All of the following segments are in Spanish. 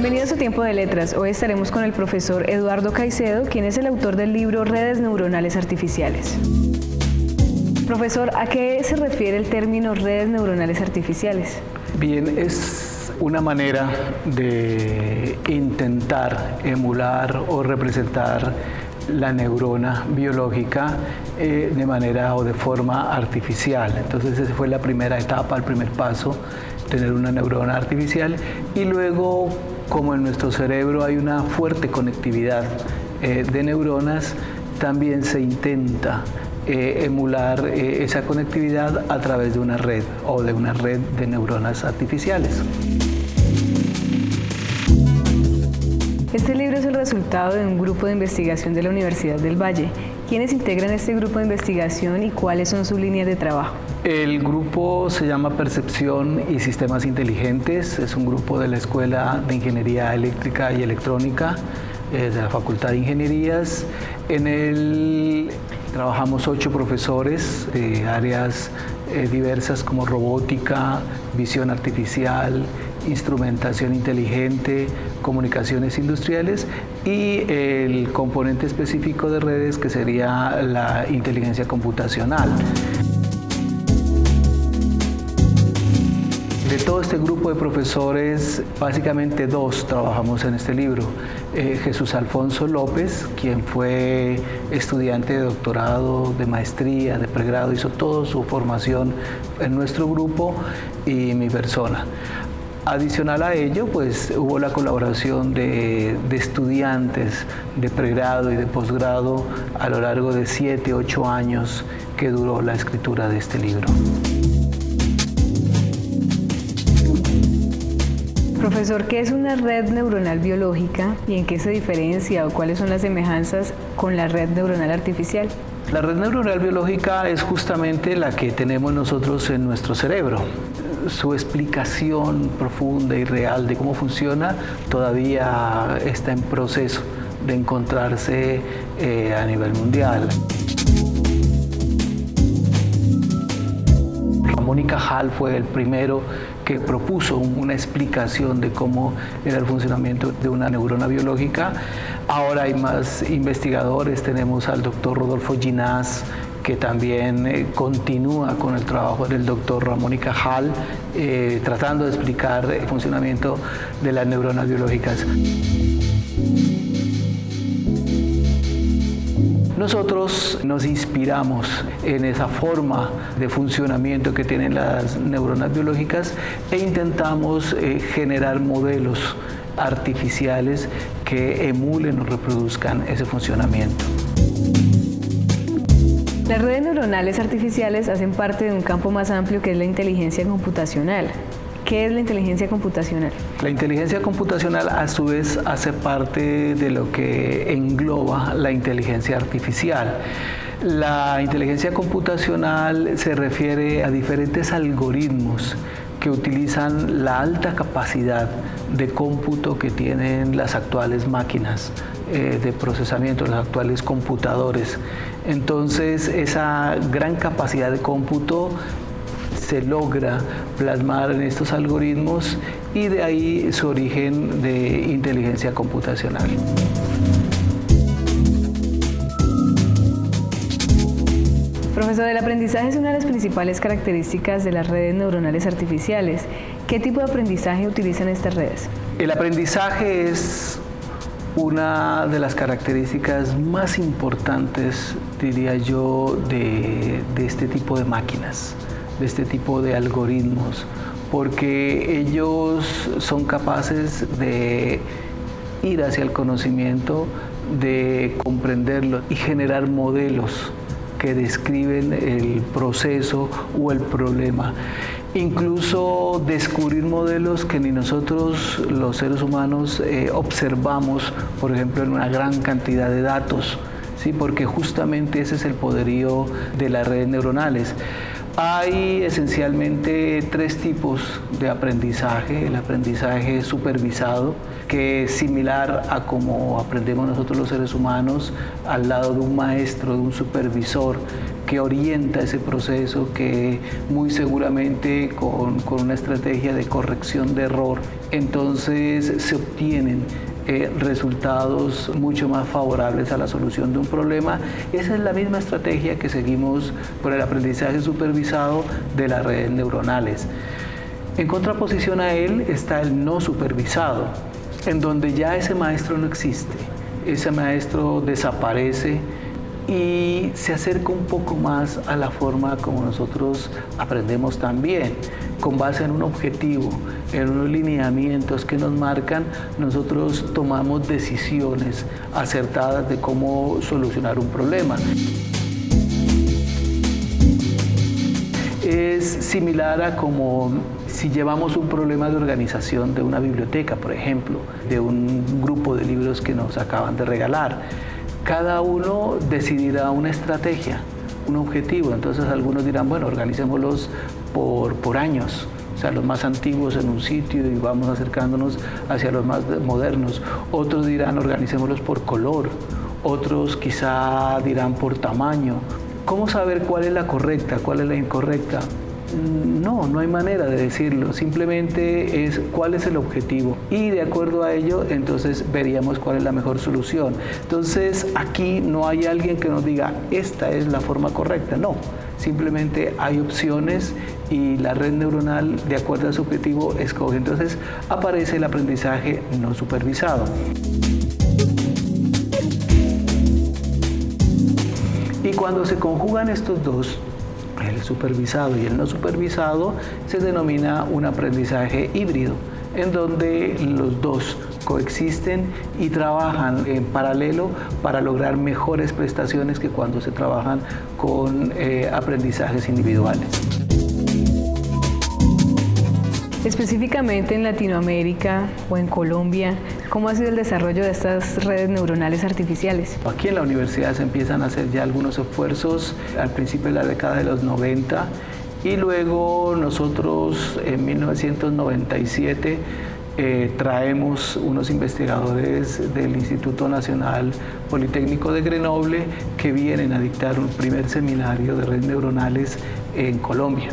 Bienvenidos a Tiempo de Letras. Hoy estaremos con el profesor Eduardo Caicedo, quien es el autor del libro Redes Neuronales Artificiales. Profesor, ¿a qué se refiere el término redes neuronales artificiales? Bien, es una manera de intentar emular o representar la neurona biológica de manera o de forma artificial. Entonces esa fue la primera etapa, el primer paso, tener una neurona artificial, y luego, como en nuestro cerebro hay una fuerte conectividad de neuronas, también se intenta emular esa conectividad a través de una red o de una red de neuronas artificiales. Este libro es el resultado de un grupo de investigación de la Universidad del Valle. ¿Quiénes integran este grupo de investigación y cuáles son sus líneas de trabajo? El grupo se llama Percepción y Sistemas Inteligentes. Es un grupo de la Escuela de Ingeniería Eléctrica y Electrónica de la Facultad de Ingenierías. En él trabajamos 8 profesores de áreas diversas como robótica, visión artificial, instrumentación inteligente, comunicaciones industriales y el componente específico de redes, que sería la inteligencia computacional. De todo este grupo de profesores, básicamente 2 trabajamos en este libro. Jesús Alfonso López, quien fue estudiante de doctorado, de maestría, de pregrado, hizo toda su formación en nuestro grupo, y mi persona. Adicional a ello, pues hubo la colaboración de estudiantes de pregrado y de posgrado a lo largo de 7, 8 años que duró la escritura de este libro. Profesor, ¿qué es una red neuronal biológica y en qué se diferencia o cuáles son las semejanzas con la red neuronal artificial? La red neuronal biológica es justamente la que tenemos nosotros en nuestro cerebro. Su explicación profunda y real de cómo funciona todavía está en proceso de encontrarse a nivel mundial. Ramón y Cajal fue el primero que propuso una explicación de cómo era el funcionamiento de una neurona biológica. Ahora hay más investigadores, tenemos al doctor Rodolfo Ginás, que también continúa con el trabajo del doctor Ramón y Cajal, tratando de explicar el funcionamiento de las neuronas biológicas. Nosotros nos inspiramos en esa forma de funcionamiento que tienen las neuronas biológicas e intentamos generar modelos artificiales que emulen o reproduzcan ese funcionamiento. Las redes neuronales artificiales hacen parte de un campo más amplio, que es la inteligencia computacional. ¿Qué es la inteligencia computacional? La inteligencia computacional, a su vez, hace parte de lo que engloba la inteligencia artificial. La inteligencia computacional se refiere a diferentes algoritmos que utilizan la alta capacidad de cómputo que tienen las actuales máquinas de procesamiento, los actuales computadores. Entonces, esa gran capacidad de cómputo se logra plasmar en estos algoritmos, y de ahí su origen de inteligencia computacional. Profesor, el aprendizaje es una de las principales características de las redes neuronales artificiales. ¿Qué tipo de aprendizaje utilizan estas redes? El aprendizaje es una de las características más importantes, diría yo, de este tipo de máquinas, de este tipo de algoritmos, porque ellos son capaces de ir hacia el conocimiento, de comprenderlo y generar modelos que describen el proceso o el problema. Incluso descubrir modelos que ni nosotros, los seres humanos, observamos, por ejemplo, en una gran cantidad de datos, ¿sí? Porque justamente ese es el poderío de las redes neuronales. Hay esencialmente 3 tipos de aprendizaje. El aprendizaje supervisado, que es similar a como aprendemos nosotros los seres humanos, al lado de un maestro, de un supervisor, que orienta ese proceso, que muy seguramente con una estrategia de corrección de error, entonces se obtienen resultados mucho más favorables a la solución de un problema. Esa es la misma estrategia que seguimos por el aprendizaje supervisado de las redes neuronales. En contraposición a él está el no supervisado, en donde ya ese maestro no existe, ese maestro desaparece y se acerca un poco más a la forma como nosotros aprendemos también, con base en un objetivo, en unos lineamientos que nos marcan, nosotros tomamos decisiones acertadas de cómo solucionar un problema. Es similar a como si llevamos un problema de organización de una biblioteca, por ejemplo, de un grupo de libros que nos acaban de regalar. Cada uno decidirá una estrategia, un objetivo. Entonces algunos dirán, bueno, organicémoslos por años, o sea, los más antiguos en un sitio y vamos acercándonos hacia los más modernos. Otros dirán, organicémoslos por color. Otros quizá dirán por tamaño. ¿Cómo saber cuál es la correcta, cuál es la incorrecta? No hay manera de decirlo, simplemente es cuál es el objetivo y de acuerdo a ello entonces veríamos cuál es la mejor solución. Entonces aquí no hay alguien que nos diga esta es la forma correcta, no, simplemente hay opciones y la red neuronal de acuerdo a su objetivo escoge. Entonces aparece el aprendizaje no supervisado. Y cuando se conjugan estos dos, el supervisado y el no supervisado, se denomina un aprendizaje híbrido, en donde los dos coexisten y trabajan en paralelo para lograr mejores prestaciones que cuando se trabajan con aprendizajes individuales. Específicamente en Latinoamérica o en Colombia, ¿cómo ha sido el desarrollo de estas redes neuronales artificiales? Aquí en la universidad se empiezan a hacer ya algunos esfuerzos al principio de la década de los 90 y luego nosotros en 1997 traemos unos investigadores del Instituto Nacional Politécnico de Grenoble que vienen a dictar un primer seminario de redes neuronales en Colombia.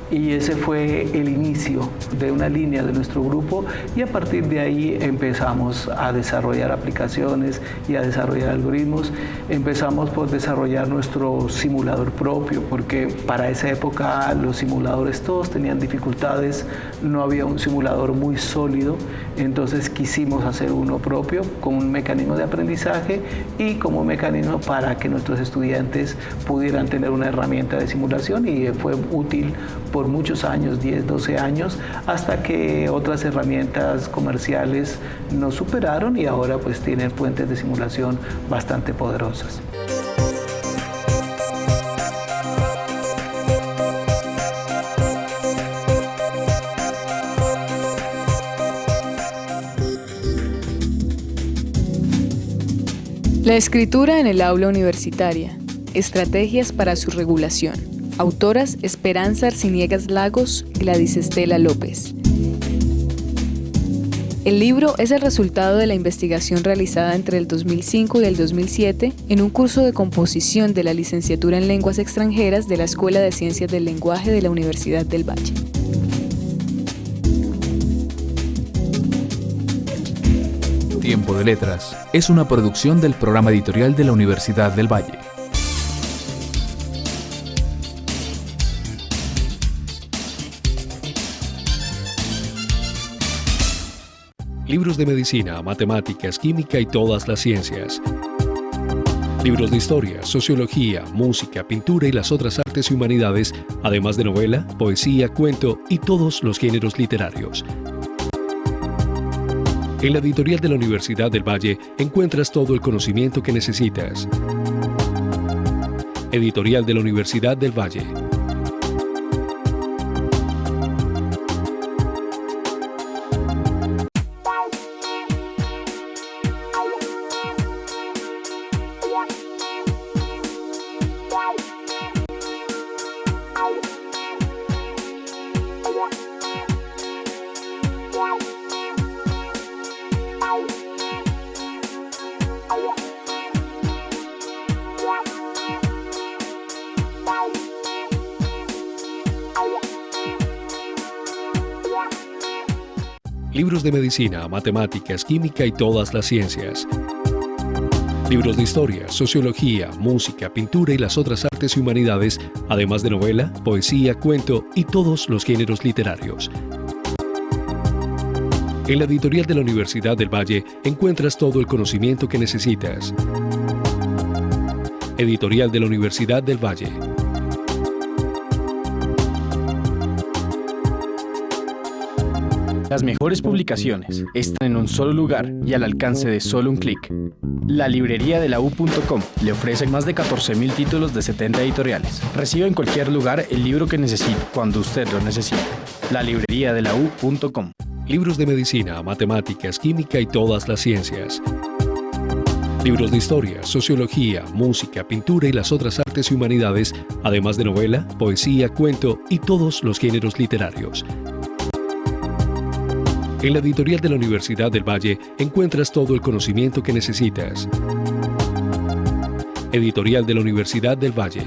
Y ese fue el inicio de una línea de nuestro grupo y a partir de ahí empezamos a desarrollar aplicaciones y a desarrollar algoritmos. Empezamos por desarrollar nuestro simulador propio porque para esa época los simuladores todos tenían dificultades, no había un simulador muy sólido, entonces quisimos hacer uno propio con un mecanismo de aprendizaje y como un mecanismo para que nuestros estudiantes pudieran tener una herramienta de simulación y fue útil por muchos años, 10, 12 años, hasta que otras herramientas comerciales nos superaron y ahora pues tienen fuentes de simulación bastante poderosas. La escritura en el aula universitaria. Estrategias para su regulación. Autoras Esperanza Arciniegas Lagos, Gladys Estela López. El libro es el resultado de la investigación realizada entre el 2005 y el 2007 en un curso de composición de la licenciatura en lenguas extranjeras de la Escuela de Ciencias del Lenguaje de la Universidad del Valle. Tiempo de Letras es una producción del programa editorial de la Universidad del Valle. Libros de medicina, matemáticas, química y todas las ciencias. Libros de historia, sociología, música, pintura y las otras artes y humanidades, además de novela, poesía, cuento y todos los géneros literarios. En la editorial de la Universidad del Valle encuentras todo el conocimiento que necesitas. Editorial de la Universidad del Valle. Libros de medicina, matemáticas, química y todas las ciencias. Libros de historia, sociología, música, pintura y las otras artes y humanidades, además de novela, poesía, cuento y todos los géneros literarios. En la editorial de la Universidad del Valle encuentras todo el conocimiento que necesitas. Editorial de la Universidad del Valle. Las mejores publicaciones están en un solo lugar y al alcance de solo un clic. La librería de la U.com le ofrece más de 14.000 títulos de 70 editoriales. Reciba en cualquier lugar el libro que necesite, cuando usted lo necesite. La librería de la U.com. Libros de medicina, matemáticas, química y todas las ciencias. Libros de historia, sociología, música, pintura y las otras artes y humanidades, además de novela, poesía, cuento y todos los géneros literarios. En la editorial de la Universidad del Valle encuentras todo el conocimiento que necesitas. Editorial de la Universidad del Valle.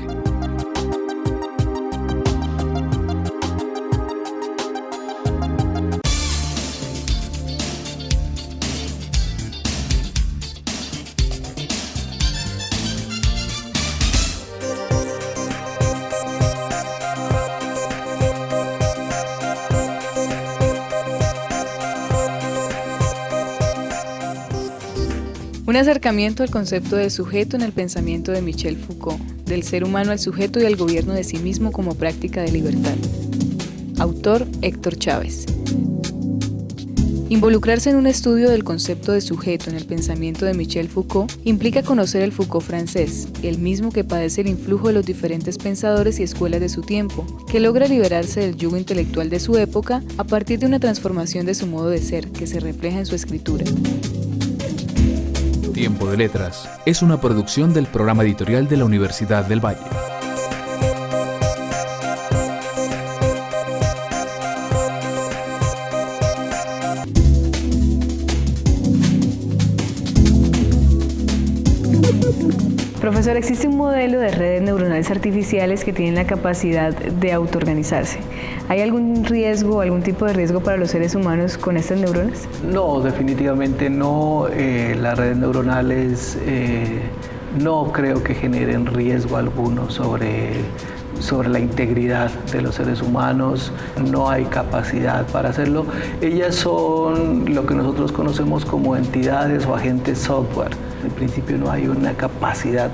Un acercamiento al concepto de sujeto en el pensamiento de Michel Foucault, del ser humano al sujeto y al gobierno de sí mismo como práctica de libertad. Autor Héctor Chávez. Involucrarse en un estudio del concepto de sujeto en el pensamiento de Michel Foucault implica conocer el Foucault francés, el mismo que padece el influjo de los diferentes pensadores y escuelas de su tiempo, que logra liberarse del yugo intelectual de su época a partir de una transformación de su modo de ser que se refleja en su escritura. Tiempo de Letras es una producción del programa editorial de la Universidad del Valle. Profesor, existe un modelo de redes neuronales artificiales que tienen la capacidad de autoorganizarse. ¿Hay algún riesgo, algún tipo de riesgo para los seres humanos con estas neuronas? No, definitivamente no. Las redes neuronales no creo que generen riesgo alguno sobre la integridad de los seres humanos. No hay capacidad para hacerlo. Ellas son lo que nosotros conocemos como entidades o agentes software. En principio no hay una capacidad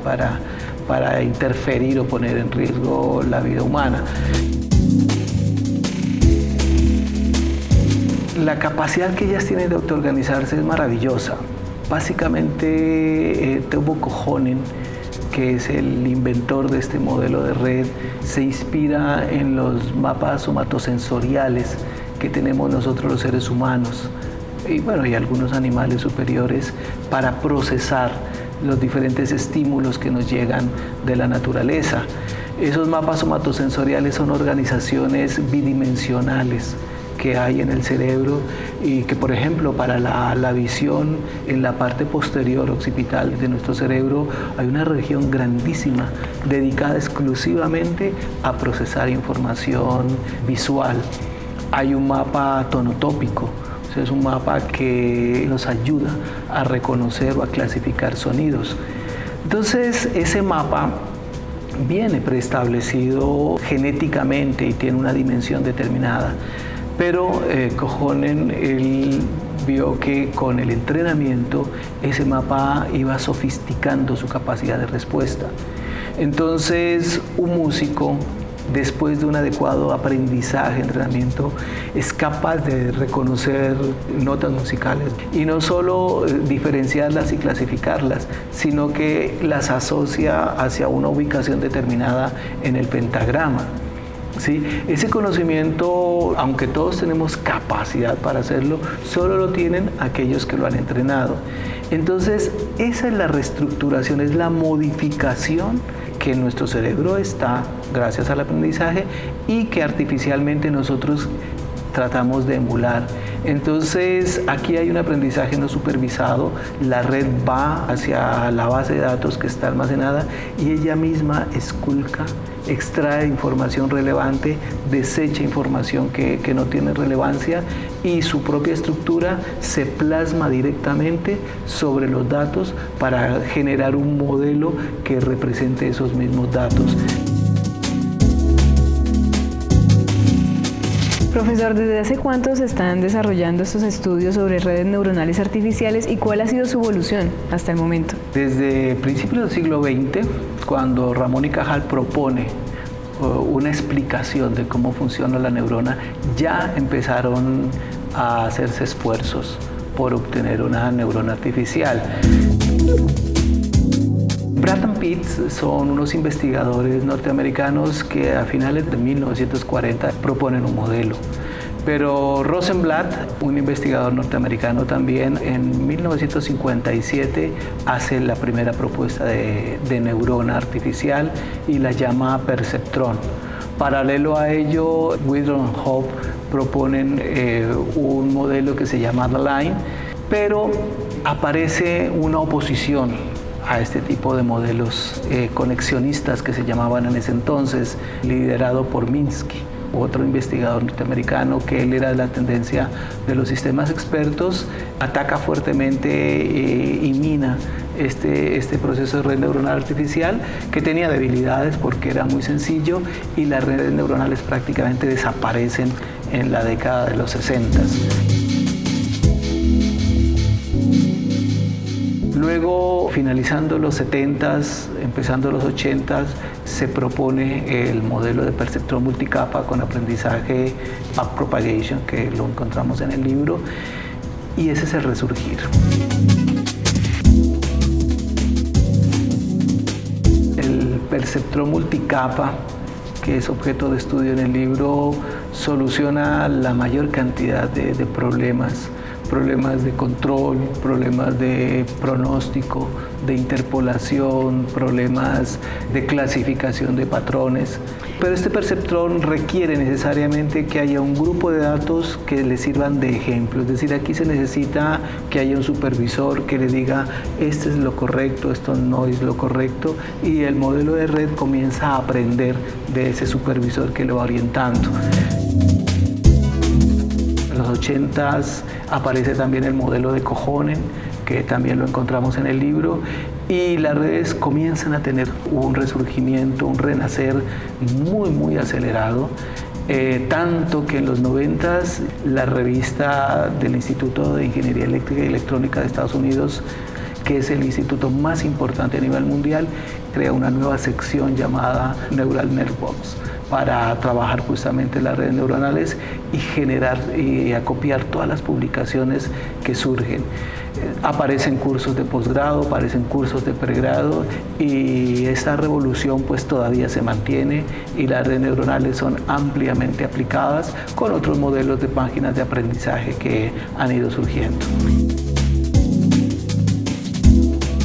para interferir o poner en riesgo la vida humana. La capacidad que ellas tienen de autoorganizarse es maravillosa. Básicamente, Teuvo Kojonen, que es el inventor de este modelo de red, se inspira en los mapas somatosensoriales que tenemos nosotros los seres humanos y algunos animales superiores para procesar los diferentes estímulos que nos llegan de la naturaleza. Esos mapas somatosensoriales son organizaciones bidimensionales que hay en el cerebro y que, por ejemplo, para la visión en la parte posterior occipital de nuestro cerebro hay una región grandísima dedicada exclusivamente a procesar información visual. Hay un mapa tonotópico, es un mapa que nos ayuda a reconocer o a clasificar sonidos. Entonces, ese mapa viene preestablecido genéticamente y tiene una dimensión determinada. Pero Kojonen, él vio que con el entrenamiento ese mapa iba sofisticando su capacidad de respuesta. Entonces, un músico, después de un adecuado aprendizaje, entrenamiento, es capaz de reconocer notas musicales y no solo diferenciarlas y clasificarlas, sino que las asocia hacia una ubicación determinada en el pentagrama. ¿Sí? Ese conocimiento, aunque todos tenemos capacidad para hacerlo, solo lo tienen aquellos que lo han entrenado. Entonces, esa es la reestructuración, es la modificación que en nuestro cerebro está gracias al aprendizaje y que artificialmente nosotros tratamos de emular. Entonces, aquí hay un aprendizaje no supervisado, la red va hacia la base de datos que está almacenada y ella misma esculca extrae información relevante, desecha información que no tiene relevancia y su propia estructura se plasma directamente sobre los datos para generar un modelo que represente esos mismos datos. Profesor, ¿desde hace cuánto se están desarrollando estos estudios sobre redes neuronales artificiales y cuál ha sido su evolución hasta el momento? Desde principios del siglo XX, cuando Ramón y Cajal propone una explicación de cómo funciona la neurona, ya empezaron a hacerse esfuerzos por obtener una neurona artificial. Bratton Pitts son unos investigadores norteamericanos que a finales de 1940 proponen un modelo. Pero Rosenblatt, un investigador norteamericano también, en 1957 hace la primera propuesta de neurona artificial y la llama perceptrón. Paralelo a ello, Whitron y Hope proponen un modelo que se llama The Line, pero aparece una oposición a este tipo de modelos conexionistas que se llamaban en ese entonces, liderado por Minsky, otro investigador norteamericano que él era de la tendencia de los sistemas expertos, ataca fuertemente y mina este proceso de red neuronal artificial, que tenía debilidades porque era muy sencillo y las redes neuronales prácticamente desaparecen en la década de los 60. Luego, finalizando los 70s, empezando los 80s, se propone el modelo de perceptrón multicapa con aprendizaje backpropagation, que lo encontramos en el libro, y ese es el resurgir. El perceptrón multicapa, que es objeto de estudio en el libro, soluciona la mayor cantidad de problemas de control, problemas de pronóstico, de interpolación, problemas de clasificación de patrones. Pero este perceptrón requiere necesariamente que haya un grupo de datos que le sirvan de ejemplo. Es decir, aquí se necesita que haya un supervisor que le diga esto es lo correcto, esto no es lo correcto, y el modelo de red comienza a aprender de ese supervisor que lo va orientando. En los 80s aparece también el modelo de Kohonen, que también lo encontramos en el libro, y las redes comienzan a tener un resurgimiento, un renacer muy acelerado, tanto que en los 90s la revista del Instituto de Ingeniería Eléctrica y Electrónica de Estados Unidos, que es el instituto más importante a nivel mundial, crea una nueva sección llamada Neural Networks para trabajar justamente las redes neuronales y generar y acopiar todas las publicaciones que surgen. Aparecen cursos de posgrado, aparecen cursos de pregrado y esta revolución pues todavía se mantiene y las redes neuronales son ampliamente aplicadas con otros modelos de páginas de aprendizaje que han ido surgiendo.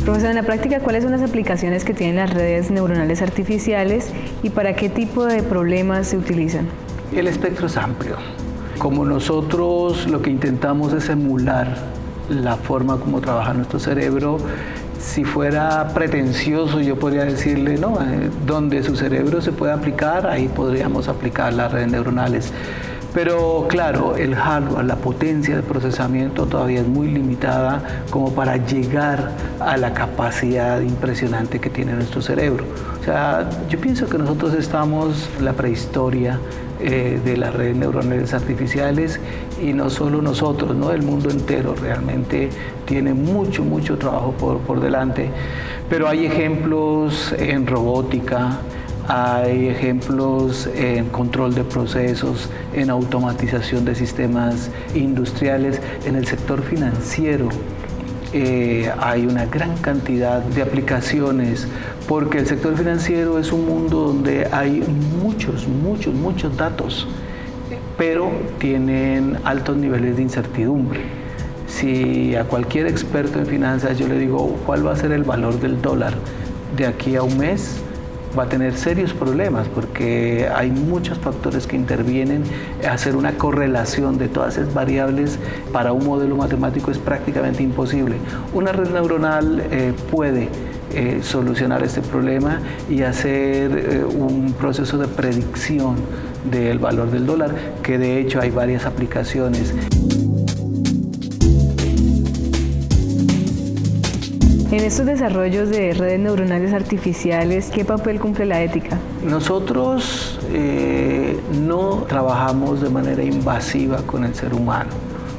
Profesor, en la práctica, ¿cuáles son las aplicaciones que tienen las redes neuronales artificiales y para qué tipo de problemas se utilizan? El espectro es amplio. Como nosotros lo que intentamos es emular la forma como trabaja nuestro cerebro, si fuera pretencioso yo podría decirle, no, donde su cerebro se puede aplicar, ahí podríamos aplicar las redes neuronales. Pero claro, el hardware, la potencia de procesamiento todavía es muy limitada como para llegar a la capacidad impresionante que tiene nuestro cerebro. O sea, yo pienso que nosotros estamos en la prehistoria de las redes neuronales artificiales y no solo nosotros, ¿no? El mundo entero realmente tiene mucho trabajo por delante. Pero hay ejemplos en robótica, hay ejemplos en control de procesos, en automatización de sistemas industriales, en el sector financiero. Hay una gran cantidad de aplicaciones porque el sector financiero es un mundo donde hay muchos datos, pero tienen altos niveles de incertidumbre. Si a cualquier experto en finanzas yo le digo cuál va a ser el valor del dólar de aquí a un mes, va a tener serios problemas porque hay muchos factores que intervienen. Hacer una correlación de todas esas variables para un modelo matemático es prácticamente imposible. Una red neuronal puede solucionar este problema y hacer un proceso de predicción del valor del dólar, que de hecho hay varias aplicaciones. En estos desarrollos de redes neuronales artificiales, ¿qué papel cumple la ética? Nosotros no trabajamos de manera invasiva con el ser humano.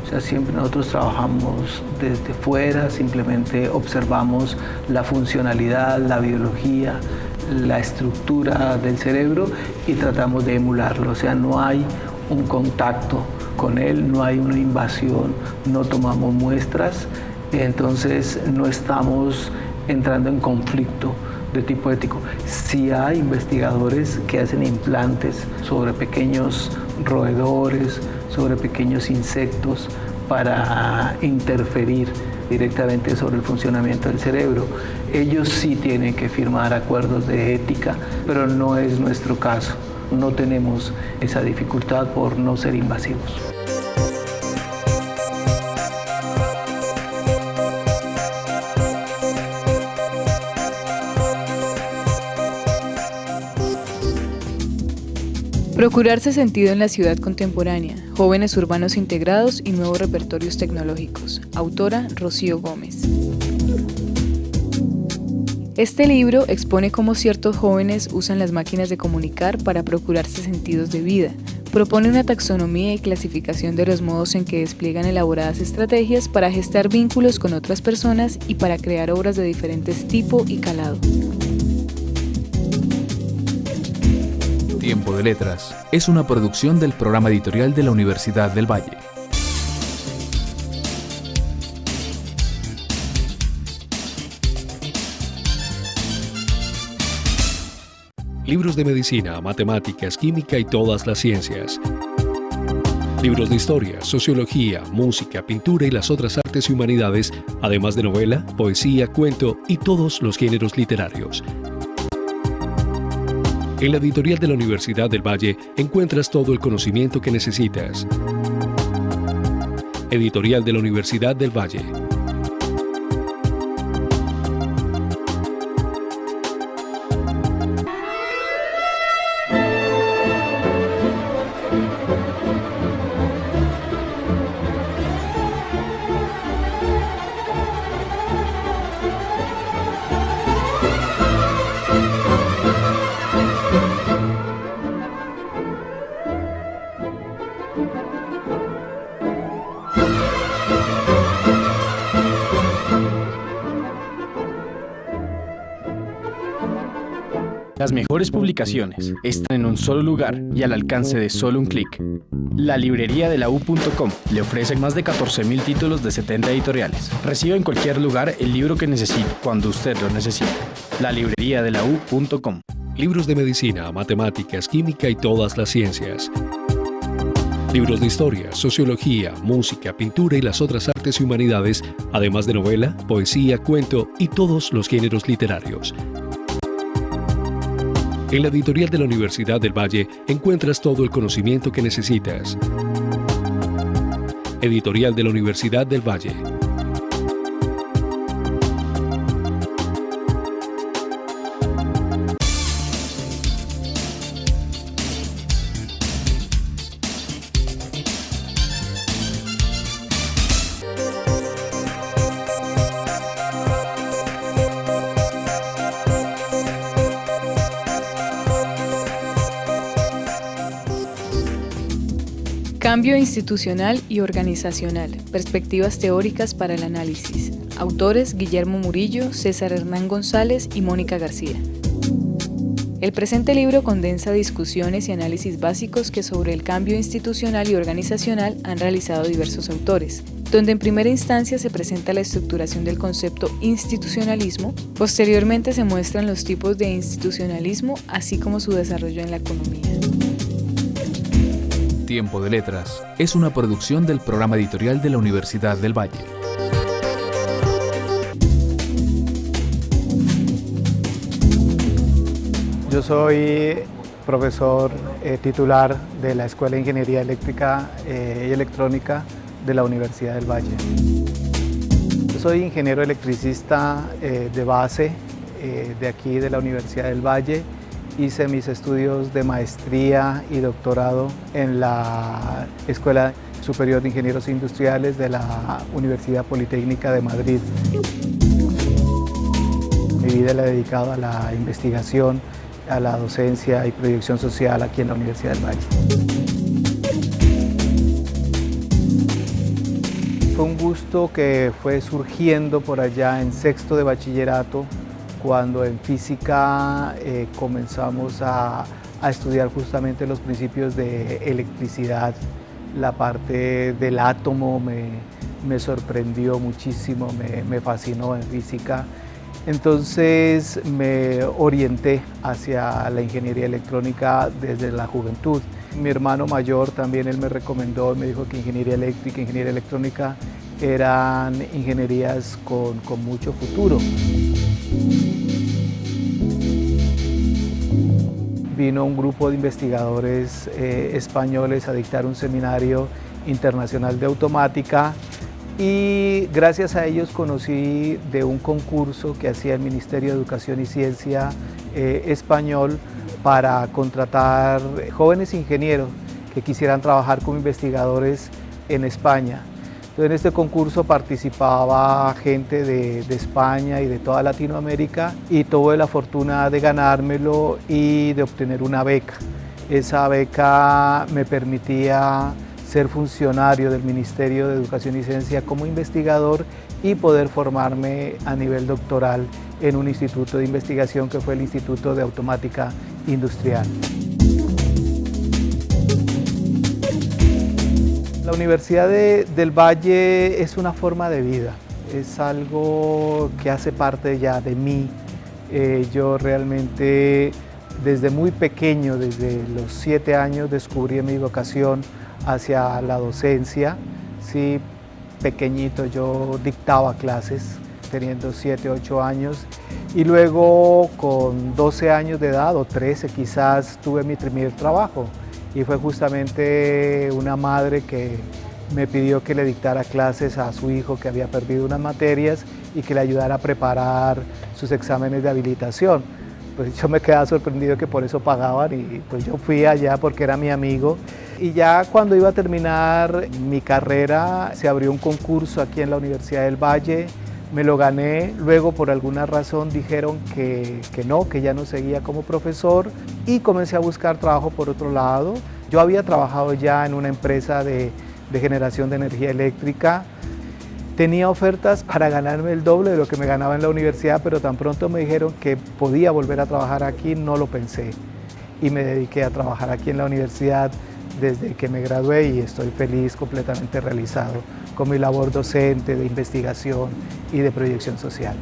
O sea, siempre nosotros trabajamos desde fuera, simplemente observamos la funcionalidad, la biología, la estructura del cerebro y tratamos de emularlo. O sea, no hay un contacto con él, no hay una invasión, no tomamos muestras. Entonces no estamos entrando en conflicto de tipo ético. Sí hay investigadores que hacen implantes sobre pequeños roedores, sobre pequeños insectos para interferir directamente sobre el funcionamiento del cerebro. Ellos sí tienen que firmar acuerdos de ética, pero no es nuestro caso. No tenemos esa dificultad por no ser invasivos. Procurarse sentido en la ciudad contemporánea, jóvenes urbanos integrados y nuevos repertorios tecnológicos. Autora Rocío Gómez. Este libro expone cómo ciertos jóvenes usan las máquinas de comunicar para procurarse sentidos de vida. Propone una taxonomía y clasificación de los modos en que despliegan elaboradas estrategias para gestar vínculos con otras personas y para crear obras de diferentes tipo y calado. Tiempo de Letras es una producción del programa editorial de la Universidad del Valle. Libros de medicina, matemáticas, química y todas las ciencias. Libros de historia, sociología, música, pintura y las otras artes y humanidades, además de novela, poesía, cuento y todos los géneros literarios. En la editorial de la Universidad del Valle encuentras todo el conocimiento que necesitas. Editorial de la Universidad del Valle. Las mejores publicaciones están en un solo lugar y al alcance de solo un clic. La librería de la U.com le ofrece más de 14.000 títulos de 70 editoriales. Reciba en cualquier lugar el libro que necesite, cuando usted lo necesite. La librería de la U.com. Libros de medicina, matemáticas, química y todas las ciencias. Libros de historia, sociología, música, pintura y las otras artes y humanidades, además de novela, poesía, cuento y todos los géneros literarios. En la editorial de la Universidad del Valle encuentras todo el conocimiento que necesitas. Editorial de la Universidad del Valle. Cambio institucional y organizacional, perspectivas teóricas para el análisis. Autores Guillermo Murillo, César Hernán González y Mónica García. El presente libro condensa discusiones y análisis básicos que sobre el cambio institucional y organizacional han realizado diversos autores, donde en primera instancia se presenta la estructuración del concepto institucionalismo, posteriormente se muestran los tipos de institucionalismo, así como su desarrollo en la economía. Tiempo de Letras es una producción del programa editorial de la Universidad del Valle. Yo soy profesor titular de la Escuela de Ingeniería Eléctrica y Electrónica de la Universidad del Valle. Yo soy ingeniero electricista de base, de aquí de la Universidad del Valle. Hice mis estudios de maestría y doctorado en la Escuela Superior de Ingenieros Industriales de la Universidad Politécnica de Madrid. Mi vida la he dedicado a la investigación, a la docencia y proyección social aquí en la Universidad del Valle. Fue un gusto que fue surgiendo por allá en sexto de bachillerato, cuando en física comenzamos a estudiar justamente los principios de electricidad. La parte del átomo me sorprendió muchísimo, me fascinó en física. Entonces me orienté hacia la ingeniería electrónica desde la juventud. Mi hermano mayor también él me recomendó, me dijo que ingeniería eléctrica, ingeniería electrónica eran ingenierías con mucho futuro. Vino un grupo de investigadores españoles a dictar un seminario internacional de automática y gracias a ellos conocí de un concurso que hacía el Ministerio de Educación y Ciencia español para contratar jóvenes ingenieros que quisieran trabajar como investigadores en España. Entonces, en este concurso participaba gente de España y de toda Latinoamérica y tuve la fortuna de ganármelo y de obtener una beca. Esa beca me permitía ser funcionario del Ministerio de Educación y Ciencia como investigador y poder formarme a nivel doctoral en un instituto de investigación que fue el Instituto de Automática Industrial. La Universidad del Valle es una forma de vida, es algo que hace parte ya de mí. Yo realmente desde muy pequeño, desde los 7 años, descubrí mi vocación hacia la docencia. Sí, pequeñito yo dictaba clases, teniendo 7, 8 años. Y luego con 12 años de edad, o 13 quizás, tuve mi primer trabajo. Y fue justamente una madre que me pidió que le dictara clases a su hijo que había perdido unas materias y que le ayudara a preparar sus exámenes de habilitación. Pues yo me quedaba sorprendido que por eso pagaban y pues yo fui allá porque era mi amigo. Y ya cuando iba a terminar mi carrera se abrió un concurso aquí en la Universidad del Valle, me lo gané, luego por alguna razón dijeron que no, que ya no seguía como profesor y comencé a buscar trabajo por otro lado. Yo había trabajado ya en una empresa de generación de energía eléctrica, tenía ofertas para ganarme el doble de lo que me ganaba en la universidad, pero tan pronto me dijeron que podía volver a trabajar aquí, no lo pensé y me dediqué a trabajar aquí en la universidad desde que me gradué y estoy feliz, completamente realizado con mi labor docente, de investigación y de proyección social.